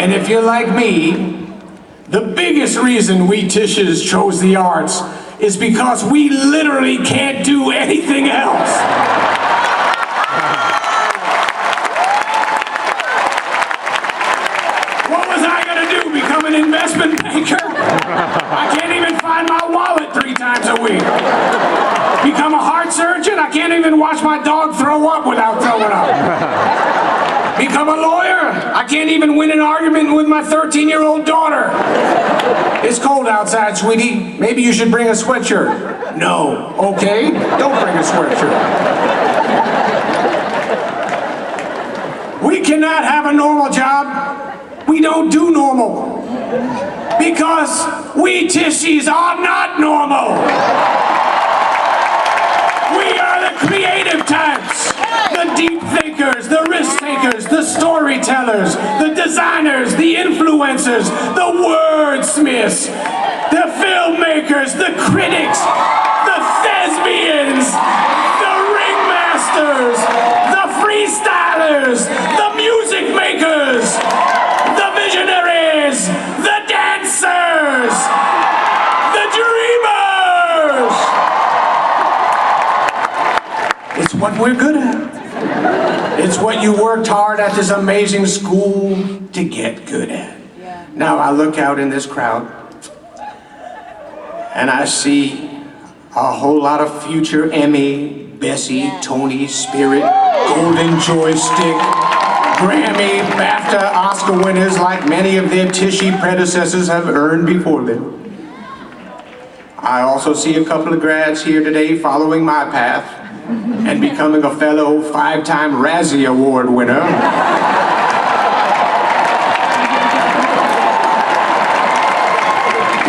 And if you're like me, the biggest reason we Tishes chose the arts is because we literally can't do anything else. What was I gonna do, become an investment banker? I can't even find my wallet 3 times a week. Become a heart surgeon? I can't even watch my dog throw up without throwing up. Become a lawyer? I can't even win an argument with my 13-year-old daughter. It's cold outside, sweetie. Maybe you should bring a sweatshirt. No. Okay, don't bring a sweatshirt. We cannot have a normal job. We don't do normal. Because we Tishies are not normal. We are the creative types. The deep thinkers, the risk takers, the storytellers, the designers, the influencers, the wordsmiths, the filmmakers, the critics, the thespians, the ringmasters, the freestylers, the music makers, the visionaries, the dancers, the dreamers. It's what we're good at. It's what you worked hard at this amazing school to get good at. Yeah. Now I look out in this crowd and I see a whole lot of future Emmy, Bessie, Tony, Spirit, Golden Joystick, Grammy, BAFTA, Oscar winners like many of their Tishy predecessors have earned before them. I also see a couple of grads here today following my path and becoming a fellow 5-time Razzie Award winner.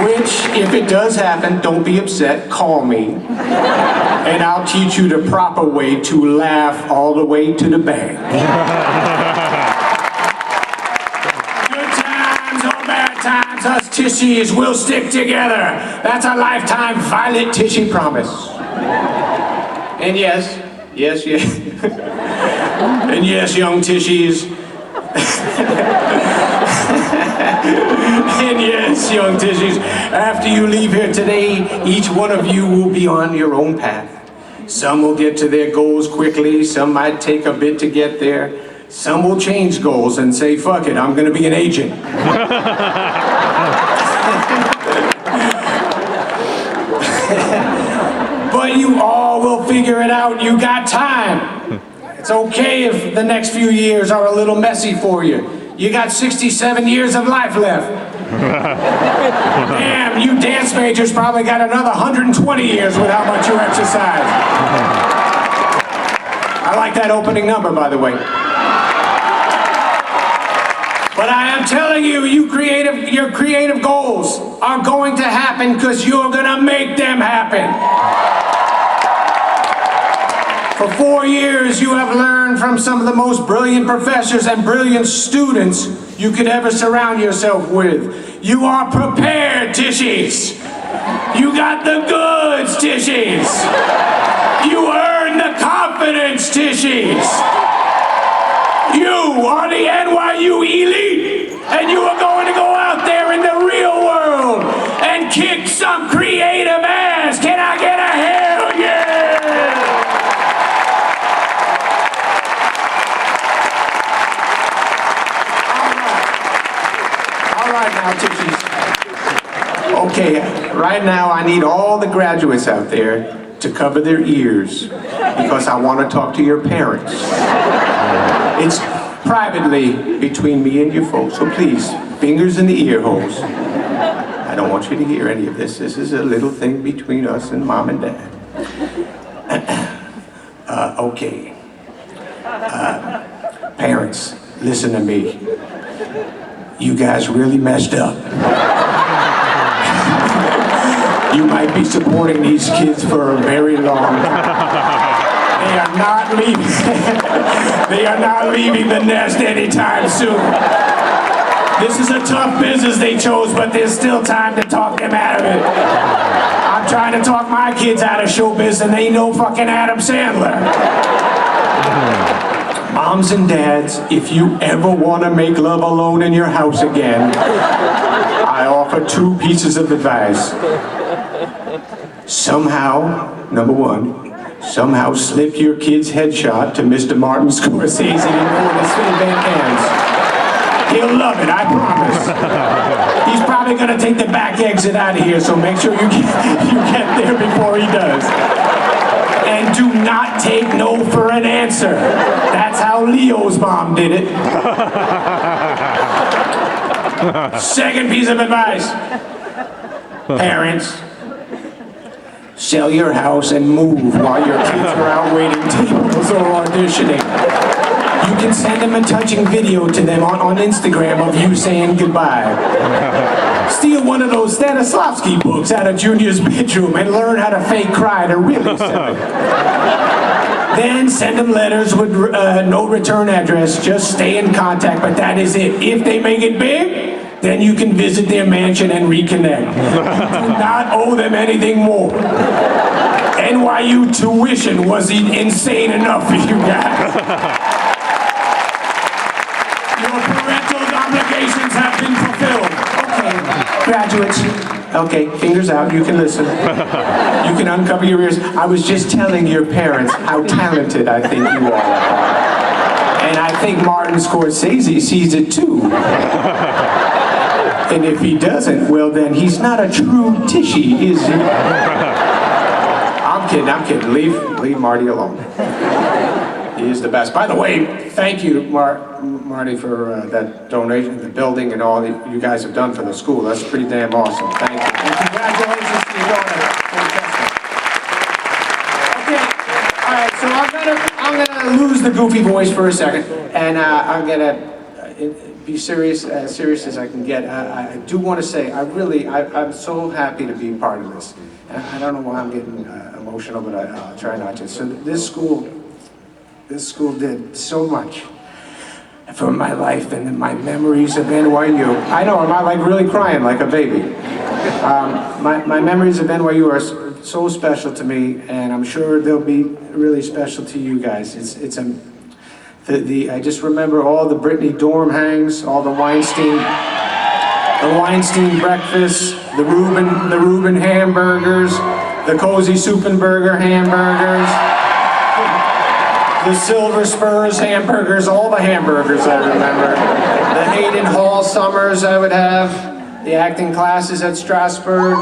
Which, if it does happen, don't be upset, call me. And I'll teach you the proper way to laugh all the way to the bank. Good times or bad times, us Tishies will stick together. That's a lifetime Violet Tishy promise. And yes, and yes, young Tishies. And yes, young Tishies, after you leave here today, each one of you will be on your own path. Some will get to their goals quickly, some might take a bit to get there. Some will change goals and say, fuck it, I'm gonna be an agent. But you all will figure it out. You got time. It's okay if the next few years are a little messy for you. You got 67 years of life left. Damn, you dance majors probably got another 120 years with how much you exercise. I like that opening number, by the way. But I am telling you, your creative goals are going to happen because you're gonna make them happen. For 4 years, you have learned from some of the most brilliant professors and brilliant students you could ever surround yourself with. You are prepared, Tishies. You got the goods, Tishies. You earned the confidence, Tishies. You are the NYU elite, and you are going to go out there in the real world and kick some creative ass. Can I get a hell yeah? All right now, Tishies. Okay, right now I need all the graduates out there to cover their ears because I want to talk to your parents. It's privately between me and you folks, so please, fingers in the ear holes. I don't want you to hear any of this. This is a little thing between us and Mom and Dad. Okay. Parents, listen to me. You guys really messed up. You might be supporting these kids for a very long time. They are not leaving. They are not leaving the nest anytime soon. This is a tough business they chose, but there's still time to talk them out of it. I'm trying to talk my kids out of showbiz, and they know fucking Adam Sandler. Moms and dads, if you ever want to make love alone in your house again, I offer 2 pieces of advice. Somehow, number 1, somehow slip your kid's headshot to Mr. Martin Scorsese before the event ends. He'll love it, I promise. He's probably gonna take the back exit out of here, so make sure you get there before he does. And do not take no for an answer. That's how Leo's mom did it. Second piece of advice. Parents, sell your house and move while your kids are out waiting tables or auditioning. You can send them a touching video to them on Instagram of you saying goodbye. Steal one of those Stanislavski books out of Junior's bedroom and learn how to fake cry to really sell it. Then send them letters with no return address. Just stay in contact, but that is it. If they make it big, then you can visit their mansion and reconnect. You do not owe them anything more. NYU tuition was insane enough for you guys. Your parental obligations have been fulfilled. Okay, graduates. Okay, fingers out, you can listen. You can uncover your ears. I was just telling your parents how talented I think you all are. And I think Martin Scorsese sees it too. And if he doesn't, well then he's not a true Tishy, is he? I'm kidding. Leave Marty alone. He is the best. By the way, thank you, Marty, for that donation, the building, and all that you guys have done for the school. That's pretty damn awesome. Thank you. And congratulations to your daughter. Okay, all right. So I'm gonna lose the goofy voice for a second, and I'm gonna be serious, as serious as I can get. I do want to say, I'm so happy to be part of this. I don't know why I'm getting emotional, but I'll try not to. So this school did so much for my life and my memories of NYU. I know, am I like really crying like a baby? My memories of NYU are so special to me, and I'm sure they'll be really special to you guys. I just remember all the Brittany dorm hangs, all the Weinstein breakfasts, the Reuben hamburgers, the Cozy Soupenberger hamburgers, the Silver Spurs hamburgers, all the hamburgers I remember. The Hayden Hall summers I would have, the acting classes at Strasbourg,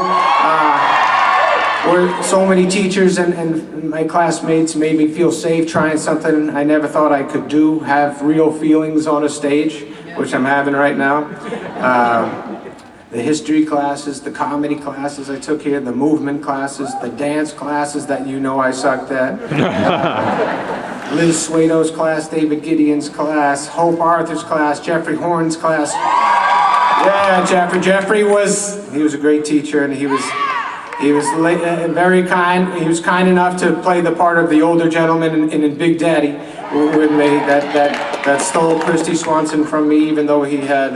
where so many teachers and my classmates made me feel safe trying something I never thought I could do, have real feelings on a stage, which I'm having right now. The history classes, the comedy classes I took here, the movement classes, the dance classes that you know I sucked at. Liz Suedo's class, David Gideon's class, Hope Arthur's class, Jeffrey Horn's class. Yeah, Jeffrey was a great teacher, and he was very kind. He was kind enough to play the part of the older gentleman in Big Daddy with me that stole Christy Swanson from me, even though he had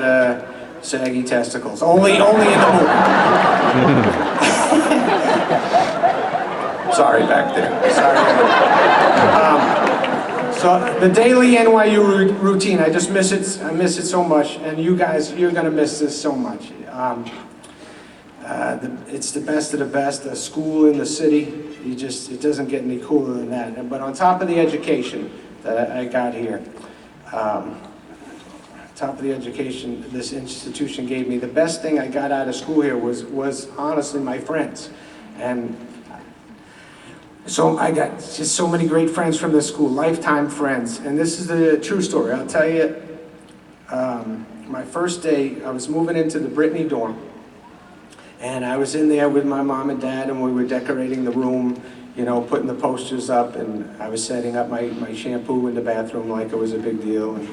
saggy testicles. Only in the movie. Sorry back there. Sorry. So the daily NYU routine, I just miss it. I miss it so much, and you guys, you're gonna miss this so much. It's the best of the best. A school in the city, it doesn't get any cooler than that. But on top of the education that I got here, top of the education this institution gave me, the best thing I got out of school here was honestly my friends. And so I got just so many great friends from this school, lifetime friends. And this is the true story. I'll tell you, my first day, I was moving into the Brittany dorm. And I was in there with my mom and dad, and we were decorating the room, you know, putting the posters up, and I was setting up my shampoo in the bathroom like it was a big deal. And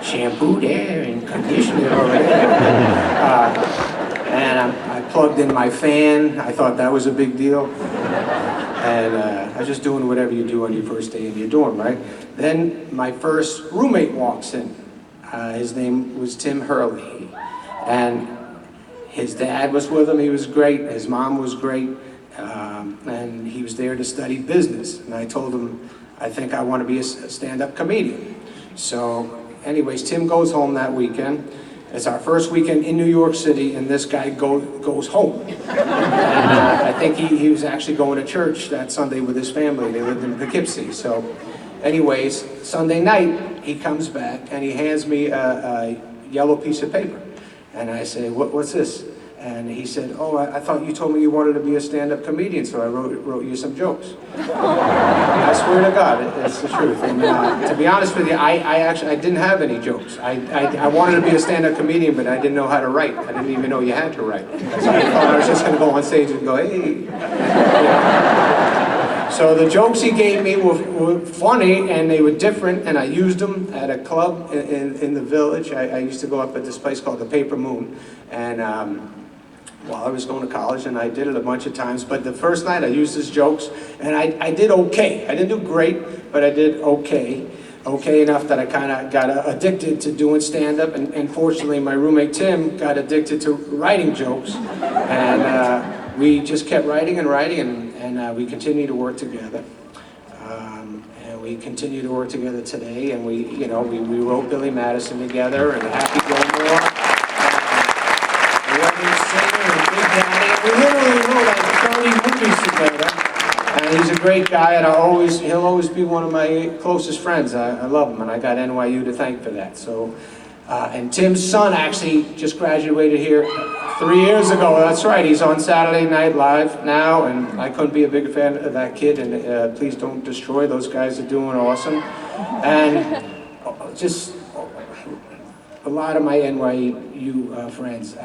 shampoo there and conditioner over there. And I plugged in my fan. I thought that was a big deal. And I was just doing whatever you do on your first day in your dorm, right? Then my first roommate walks in. His name was Tim Hurley. And his dad was with him. He was great. His mom was great. And he was there to study business. And I told him, I think I want to be a stand-up comedian. So anyways, Tim goes home that weekend. It's our first weekend in New York City, and this guy goes home. And, I think he was actually going to church that Sunday with his family. They lived in Poughkeepsie. So anyways, Sunday night, he comes back and he hands me a yellow piece of paper. And I say, what's this? And he said, oh, I thought you told me you wanted to be a stand-up comedian, so I wrote you some jokes. I swear to God, it's the truth. And to be honest with you, I didn't have any jokes. I wanted to be a stand-up comedian, but I didn't know how to write. I didn't even know you had to write. So I thought I was just going to go on stage and go, hey. Yeah. So the jokes he gave me were funny, and they were different, and I used them at a club in the Village. I used to go up at this place called the Paper Moon, and while I was going to college, and I did it a bunch of times, but the first night I used his jokes, and I did okay. I didn't do great, but I did okay. Okay enough that I kind of got addicted to doing stand-up, and fortunately my roommate Tim got addicted to writing jokes, and we just kept writing and writing, and we continued to work together. And we continue to work together today, and we wrote Billy Madison together, and Happy Gilmore. We literally wrote like 30 movies together, and he's a great guy, and he'll always be one of my closest friends. I love him, and I got NYU to thank for that. So, and Tim's son actually just graduated here 3 years ago. That's right, he's on Saturday Night Live now, and I couldn't be a bigger fan of that kid, and please don't destroy. Those guys are doing awesome. And just a lot of my NYU friends,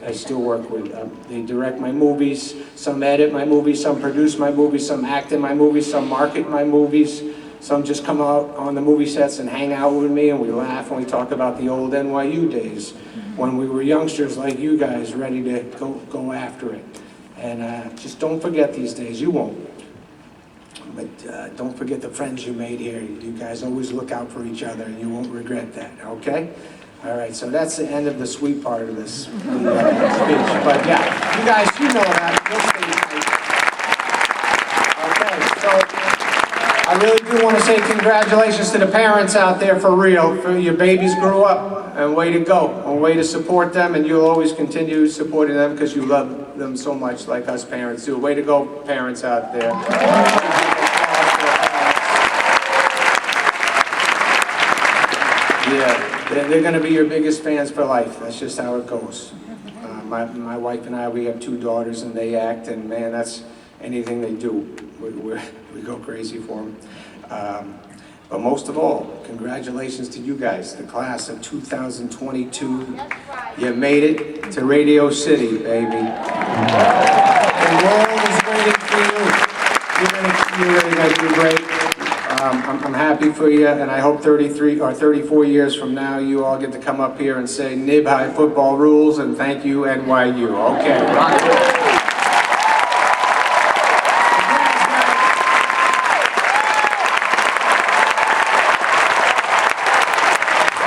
I still work with. They direct my movies, some edit my movies, some produce my movies, some act in my movies, some market my movies, some just come out on the movie sets and hang out with me, and we laugh and we talk about the old NYU days when we were youngsters like you guys, ready to go after it. And just don't forget these days, you won't. But don't forget the friends you made here. You guys always look out for each other, and you won't regret that, okay? All right, so that's the end of the sweet part of this speech. But yeah, you guys, you know that. You'll stay tight. Okay, so I really do want to say congratulations to the parents out there for real. For your babies grew up, and way to go. And way to support them, and you'll always continue supporting them because you love them so much like us parents do. Way to go, parents out there. Yeah. They're going to be your biggest fans for life. That's just how it goes. My wife and I, we have 2 daughters, and they act, and man, that's anything they do. We go crazy for them. But most of all, congratulations to you guys, the class of 2022. You made it to Radio City, baby. The world is waiting for you. You're going to do great. I'm happy for you, and I hope 33 or 34 years from now, you all get to come up here and say, Nib High football rules, and thank you, NYU. Okay.